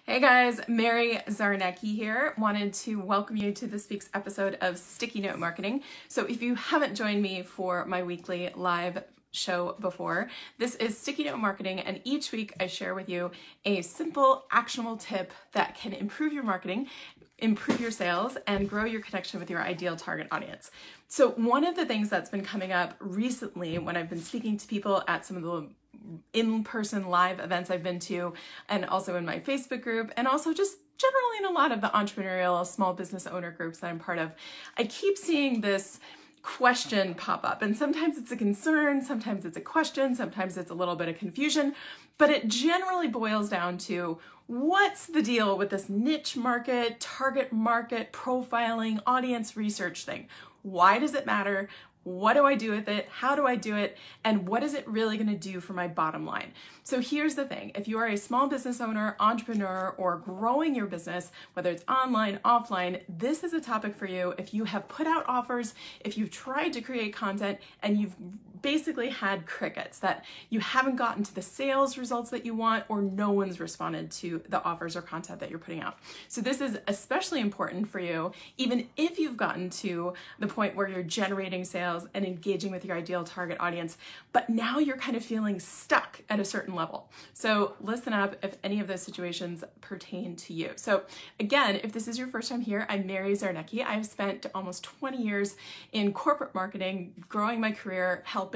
Hey guys, Mary Zarnecki here. Wanted to welcome you to this week's episode of Sticky Note Marketing. So if you haven't joined me for my weekly live show before, this is Sticky Note Marketing, and each week I share with you a simple, actionable tip that can improve your marketing, improve your sales, and grow your connection with your ideal target audience. So one of the things that's been coming up recently when I've been speaking to people at some of the in-person live events I've been to, and also in my Facebook group, and also just generally in a lot of the entrepreneurial small business owner groups that I'm part of, I keep seeing this question pop up. And sometimes it's a concern, sometimes it's a question, sometimes it's a little bit of confusion, but it generally boils down to, what's the deal with this niche market, target market, profiling, audience research thing? Why does it matter? What do I do with it? How do I do it? And what is it really going to do for my bottom line? So here's the thing. If you are a small business owner, entrepreneur, or growing your business, whether it's online, offline, this is a topic for you. If you have put out offers, if you've tried to create content and you've basically had crickets, that you haven't gotten to the sales results that you want, or no one's responded to the offers or content that you're putting out. So this is especially important for you, even if you've gotten to the point where you're generating sales and engaging with your ideal target audience, but now you're kind of feeling stuck at a certain level. So listen up if any of those situations pertain to you. So again, if this is your first time here, I'm Mary Zarnecki. I've spent almost 20 years in corporate marketing, growing my career, helping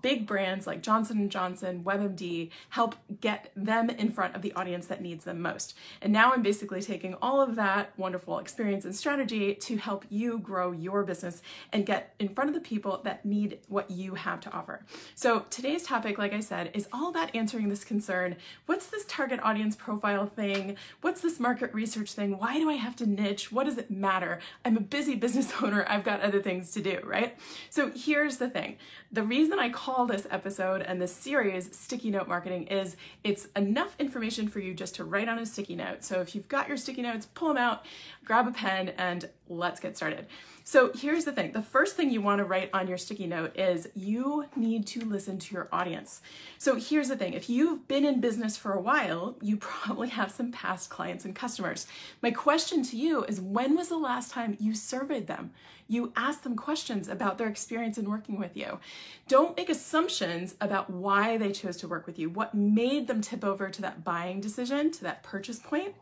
big brands like Johnson & Johnson, WebMD, help get them in front of the audience that needs them most. And now I'm basically taking all of that wonderful experience and strategy to help you grow your business and get in front of the people that need what you have to offer. So today's topic, like I said, is all about answering this concern. What's this target audience profile thing? What's this market research thing? Why do I have to niche? What does it matter? I'm a busy business owner. I've got other things to do, right? So here's the thing. The reason I call this episode and this series Sticky Note Marketing is it's enough information for you just to write on a sticky note. So if you've got your sticky notes, pull them out, grab a pen, and let's get started. So here's the thing. The first thing you want to write on your sticky note is you need to listen to your audience. So here's the thing. If you've been in business for a while, you probably have some past clients and customers. My question to you is, when was the last time you surveyed them? You asked them questions about their experience in working with you. Don't make assumptions about why they chose to work with you, what made them tip over to that buying decision, to that purchase point.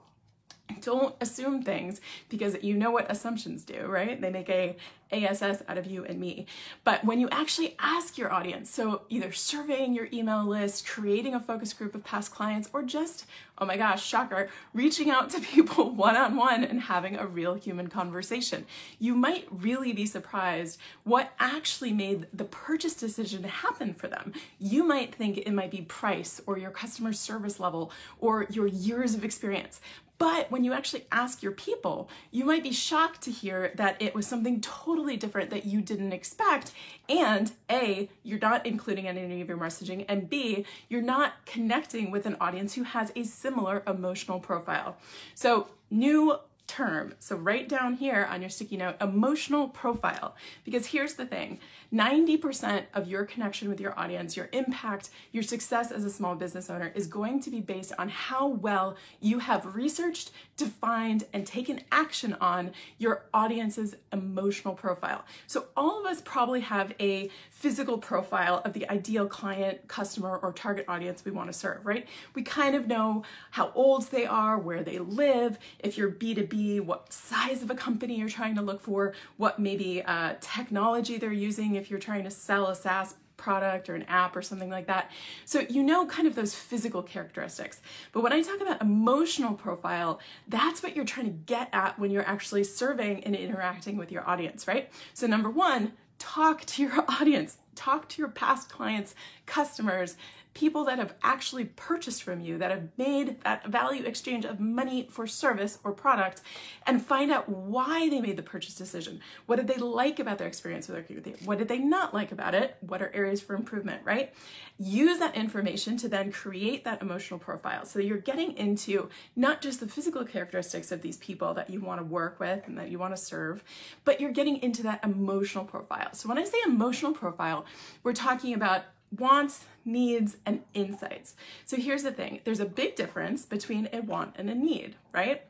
Don't assume things, because you know what assumptions do, right? They make a ASS out of you and me. But when you actually ask your audience, so either surveying your email list, creating a focus group of past clients, or just, oh my gosh, shocker, reaching out to people one-on-one and having a real human conversation, you might really be surprised what actually made the purchase decision happen for them. You might think it might be price, or your customer service level, or your years of experience. But when you actually ask your people, you might be shocked to hear that it was something totally different that you didn't expect. And A, you're not including any of your messaging, and B, you're not connecting with an audience who has a similar emotional profile. So new term. So write down here on your sticky note, emotional profile, because here's the thing. 90% of your connection with your audience, your impact, your success as a small business owner is going to be based on how well you have researched, defined, and taken action on your audience's emotional profile. So all of us probably have a physical profile of the ideal client, customer, or target audience we want to serve, right? We kind of know how old they are, where they live, if you're B2B, what size of a company you're trying to look for, what maybe technology they're using if you're trying to sell a SaaS product or an app or something like that. So you know kind of those physical characteristics. But when I talk about emotional profile, that's what you're trying to get at when you're actually surveying and interacting with your audience, right? So number one, talk to your audience, talk to your past clients, customers, people that have actually purchased from you, that have made that value exchange of money for service or product, and find out why they made the purchase decision. What did they like about their experience with working with you? What did they not like about it? What are areas for improvement, right? Use that information to then create that emotional profile. So you're getting into not just the physical characteristics of these people that you want to work with and that you want to serve, but you're getting into that emotional profile. So when I say emotional profile, we're talking about wants, needs, and insights. So here's the thing. There's a big difference between a want and a need, right?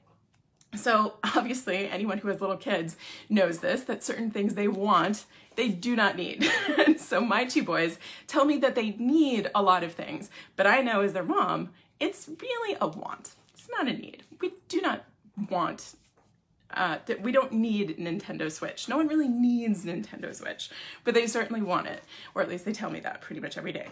So obviously anyone who has little kids knows this, that certain things they want, they do not need. So my two boys tell me that they need a lot of things, but I know as their mom, it's really a want. It's not a need. We do not want we don't need Nintendo Switch. No one really needs Nintendo Switch, but they certainly want it, or at least they tell me that pretty much every day.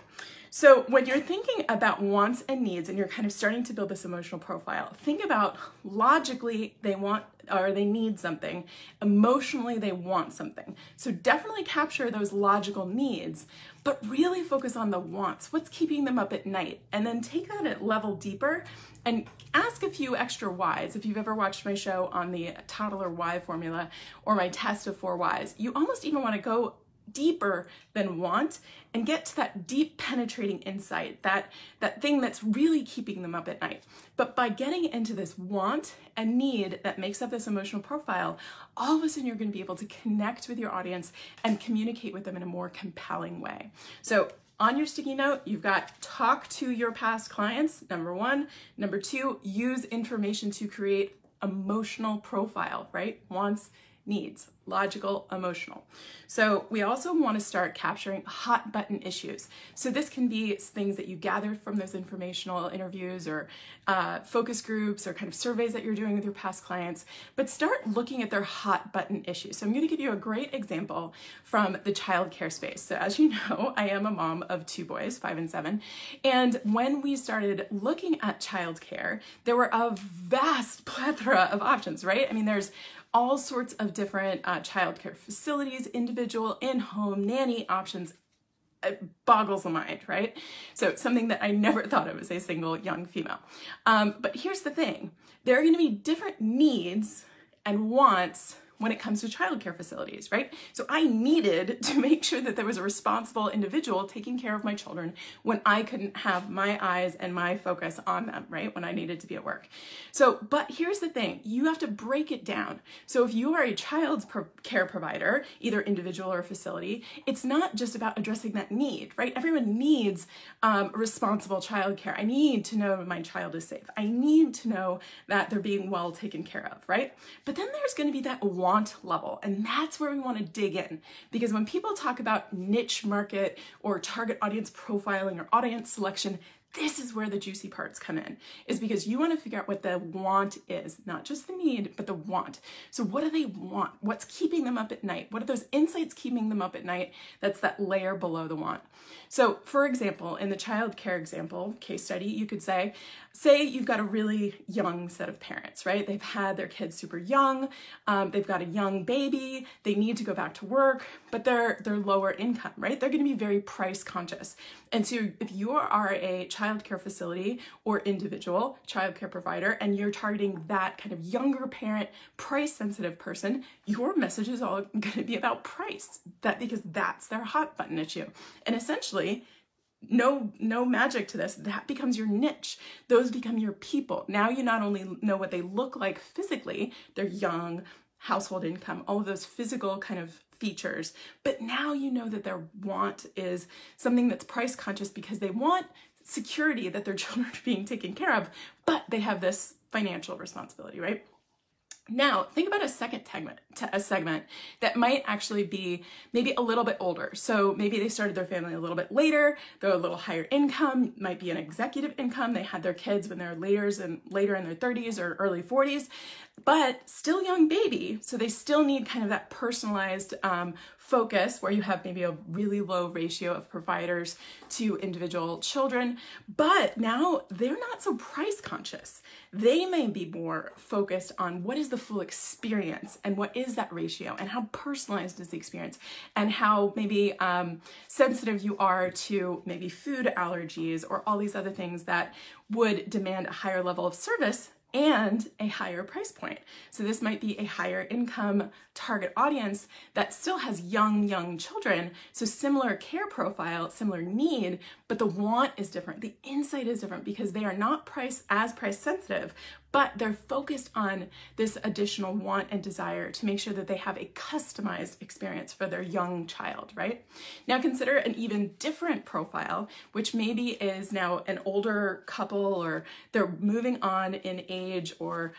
So when you're thinking about wants and needs and you're kind of starting to build this emotional profile, think about logically they want or they need something, emotionally they want something. So definitely capture those logical needs, but really focus on the wants, what's keeping them up at night, and then take that a level deeper and ask a few extra whys. If you've ever watched my show on the toddler why formula or my test of 4 whys, you almost even want to go deeper than want and get to that deep penetrating insight, that thing that's really keeping them up at night. But by getting into this want and need that makes up this emotional profile, all of a sudden you're going to be able to connect with your audience and communicate with them in a more compelling way. So on your sticky note, you've got talk to your past clients, number 1. Number 2, use information to create emotional profile, right? Wants, needs, logical, emotional. So we also want to start capturing hot button issues. So this can be things that you gathered from those informational interviews or focus groups or kind of surveys that you're doing with your past clients, but start looking at their hot button issues. So I'm going to give you a great example from the childcare space. So as you know, I am a mom of 2 boys, 5 and 7. And when we started looking at childcare, there were a vast plethora of options, right? I mean, there's all sorts of different childcare facilities, individual, in-home, nanny options. It boggles the mind, right? So it's something that I never thought of as a single young female. But here's the thing. There are going to be different needs and wants when it comes to childcare facilities, right? So I needed to make sure that there was a responsible individual taking care of my children when I couldn't have my eyes and my focus on them, right? When I needed to be at work. So, but here's the thing, you have to break it down. So if you are a child care provider, either individual or facility, it's not just about addressing that need, right? Everyone needs responsible childcare. I need to know my child is safe. I need to know that they're being well taken care of, right? But then there's going to be that want level, and that's where we want to dig in, because when people talk about niche market or target audience profiling or audience selection, this is where the juicy parts come in, is because you want to figure out what the want is, not just the need, but the want. So what do they want? What's keeping them up at night? What are those insights keeping them up at night? That's that layer below the want. So for example, in the child care example case study, you could say you've got a really young set of parents, right? They've had their kids super young. They've got a young baby. They need to go back to work, but they're lower income, right? They're going to be very price conscious. And so if you are a childcare facility or individual childcare provider and you're targeting that kind of younger parent, price sensitive person, your message is all going to be about price, because that's their hot button issue. And essentially, no magic to this. That becomes your niche. Those become your people. Now you not only know what they look like physically, they're young, household income, all of those physical kind of features, but now you know that their want is something that's price conscious because they want security that their children are being taken care of, but they have this financial responsibility, right? Now, think about a second segment that might actually be maybe a little bit older. So maybe they started their family a little bit later, they're a little higher income, might be an executive income, they had their kids when they're later in their 30s or early 40s, but still young baby. So they still need kind of that personalized focus where you have maybe a really low ratio of providers to individual children, but now they're not so price conscious. They may be more focused on what is the full experience and what is that ratio and how personalized is the experience and how maybe sensitive you are to maybe food allergies or all these other things that would demand a higher level of service and a higher price point. So this might be a higher income target audience that still has young children. So similar care profile, similar need, but the want is different. The insight is different because they are not price sensitive, but they're focused on this additional want and desire to make sure that they have a customized experience for their young child, right? Now consider an even different profile, which maybe is now an older couple, or they're moving on in age or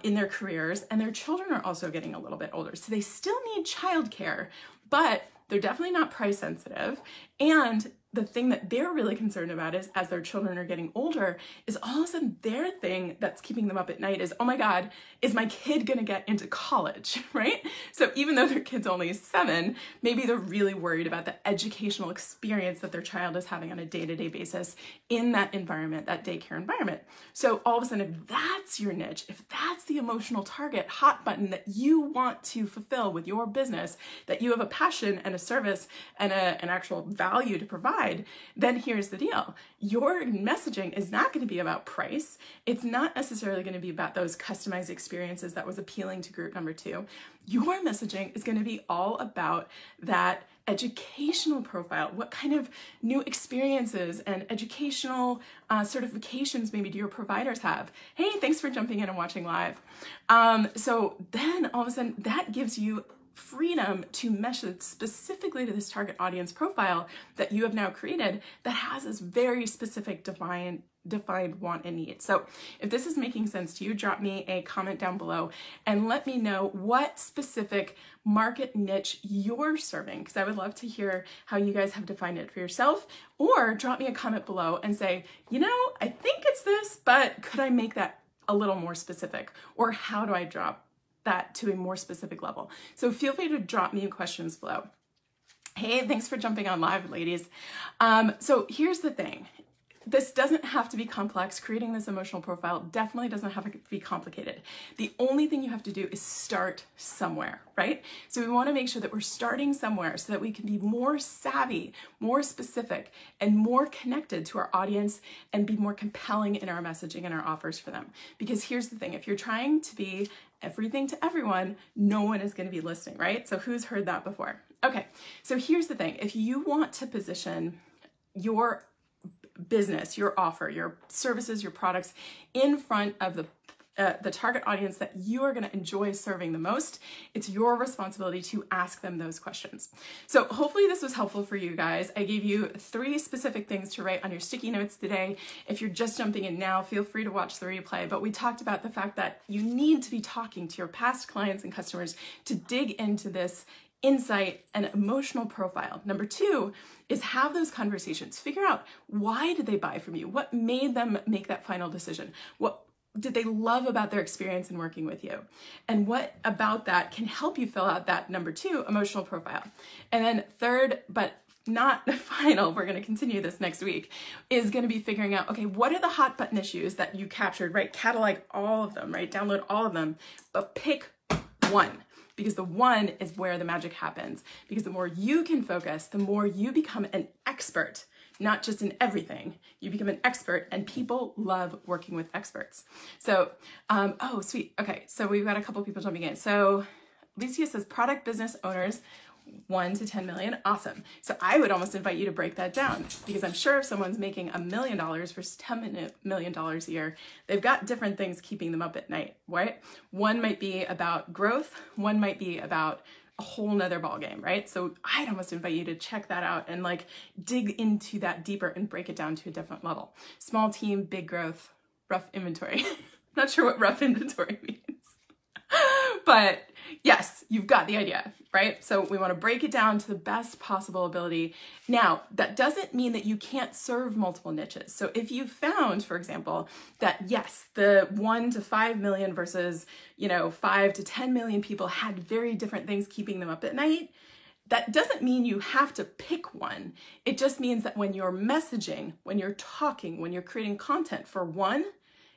in their careers, and their children are also getting a little bit older. So they still need childcare, but they're definitely not price sensitive. And the thing that they're really concerned about is, as their children are getting older, is all of a sudden their thing that's keeping them up at night is, oh my God, is my kid gonna get into college, right? So even though their kid's only 7, maybe they're really worried about the educational experience that their child is having on a day-to-day basis in that environment, that daycare environment. So all of a sudden, if that's your niche, if that's the emotional target hot button that you want to fulfill with your business, that you have a passion and a service and an actual value to provide, then here's the deal. Your messaging is not going to be about price. It's not necessarily going to be about those customized experiences that was appealing to group number 2. Your messaging is going to be all about that educational profile. What kind of new experiences and educational certifications maybe do your providers have? Hey, thanks for jumping in and watching live. So then all of a sudden that gives you freedom to message specifically to this target audience profile that you have now created that has this very specific defined want and need. So if this is making sense to you, drop me a comment down below and let me know what specific market niche you're serving, because I would love to hear how you guys have defined it for yourself. Or drop me a comment below and say, you know, I think it's this, but could I make that a little more specific? Or how do I drop that to a more specific level? So feel free to drop me questions below. Hey, thanks for jumping on live, ladies. So here's the thing. This doesn't have to be complex. Creating this emotional profile definitely doesn't have to be complicated. The only thing you have to do is start somewhere, right? So we want to make sure that we're starting somewhere so that we can be more savvy, more specific, and more connected to our audience and be more compelling in our messaging and our offers for them. Because here's the thing, if you're trying to be everything to everyone, no one is going to be listening, right? So who's heard that before? Okay, so here's the thing. If you want to position your business, your offer, your services, your products in front of the target audience that you are going to enjoy serving the most, it's your responsibility to ask them those questions. So hopefully this was helpful for you guys. I gave you 3 specific things to write on your sticky notes today. If you're just jumping in now, feel free to watch the replay. But we talked about the fact that you need to be talking to your past clients and customers to dig into this insight and emotional profile. Number 2 is have those conversations. Figure out, why did they buy from you? What made them make that final decision? What did they love about their experience in working with you? And what about that can help you fill out that number 2 emotional profile? And then 3rd, but not final, we're going to continue this next week, is going to be figuring out, okay, what are the hot button issues that you captured, right? Catalog all of them, right? Download all of them, but pick one. Because the one is where the magic happens. Because the more you can focus, the more you become an expert, not just in everything. You become an expert, and people love working with experts. So, oh, sweet. Okay, so we've got a couple people jumping in. So Alicia says product business owners, 1 to 10 million. Awesome. So I would almost invite you to break that down, because I'm sure if someone's making $1 million versus $10 million a year, they've got different things keeping them up at night, right? One might be about growth. One might be about a whole nother ballgame, right? So I'd almost invite you to check that out and like dig into that deeper and break it down to a different level. Small team, big growth, rough inventory. Not sure what rough inventory means, but yes, you've got the idea, right? So we want to break it down to the best possible ability. Now, that doesn't mean that you can't serve multiple niches. So if you found, for example, that yes, the 1 to 5 million versus, 5 to 10 million people had very different things keeping them up at night, that doesn't mean you have to pick one. It just means that when you're messaging, when you're talking, when you're creating content for one,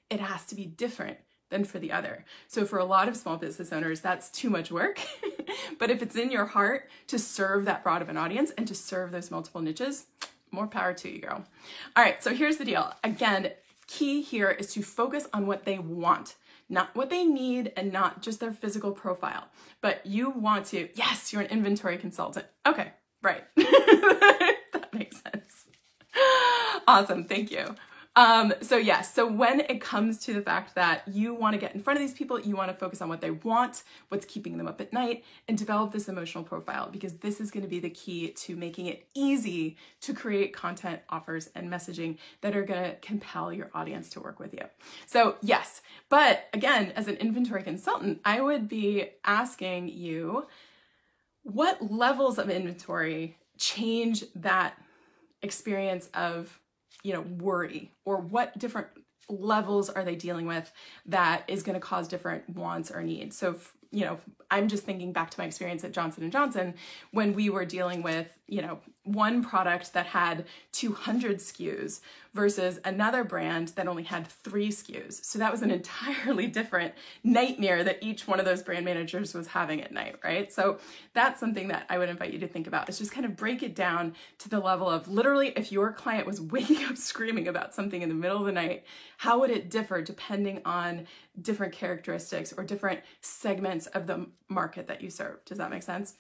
it has to be different than for the other. So for a lot of small business owners, that's too much work. But if it's in your heart to serve that broad of an audience and to serve those multiple niches, more power to you, girl. All right, so here's the deal. Again, key here is to focus on what they want, not what they need, and not just their physical profile. But you want to, yes, you're an inventory consultant. Okay, right. That makes sense. Awesome, thank you. So yes, so when it comes to the fact that you want to get in front of these people, you want to focus on what they want, what's keeping them up at night, and develop this emotional profile, because this is going to be the key to making it easy to create content, offers, and messaging that are going to compel your audience to work with you. So yes, but again, as an inventory consultant, I would be asking you, what levels of inventory change that experience of, worry, or what different levels are they dealing with that is going to cause different wants or needs? So, I'm just thinking back to my experience at Johnson & Johnson when we were dealing with, one product that had 200 SKUs versus another brand that only had 3 SKUs. So that was an entirely different nightmare that each one of those brand managers was having at night, right? So that's something that I would invite you to think about, is just kind of break it down to the level of literally, if your client was waking up screaming about something in the middle of the night, how would it differ depending on different characteristics or different segments of the market that you serve? Does that make sense?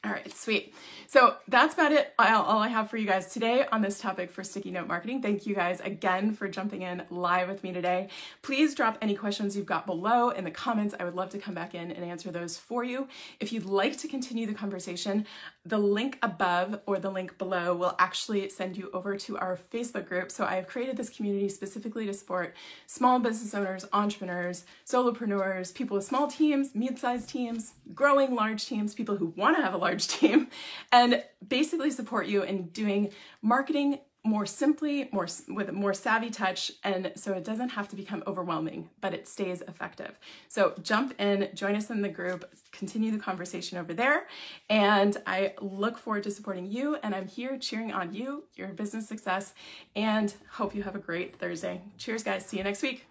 All right, sweet. So that's about it. All I have for you guys today on this topic for sticky note marketing. Thank you guys again for jumping in live with me today. Please drop any questions you've got below in the comments. I would love to come back in and answer those for you. If you'd like to continue the conversation, the link above or the link below will actually send you over to our Facebook group. So I have created this community specifically to support small business owners, entrepreneurs, solopreneurs, people with small teams, mid-sized teams, growing large teams, people who want to have a large team, and basically support you in doing marketing more simply, with a more savvy touch, and so it doesn't have to become overwhelming, but it stays effective. So jump in, join us in the group, continue the conversation over there, and I look forward to supporting you, and I'm here cheering on you, your business success, and hope you have a great Thursday. Cheers, guys. See you next week.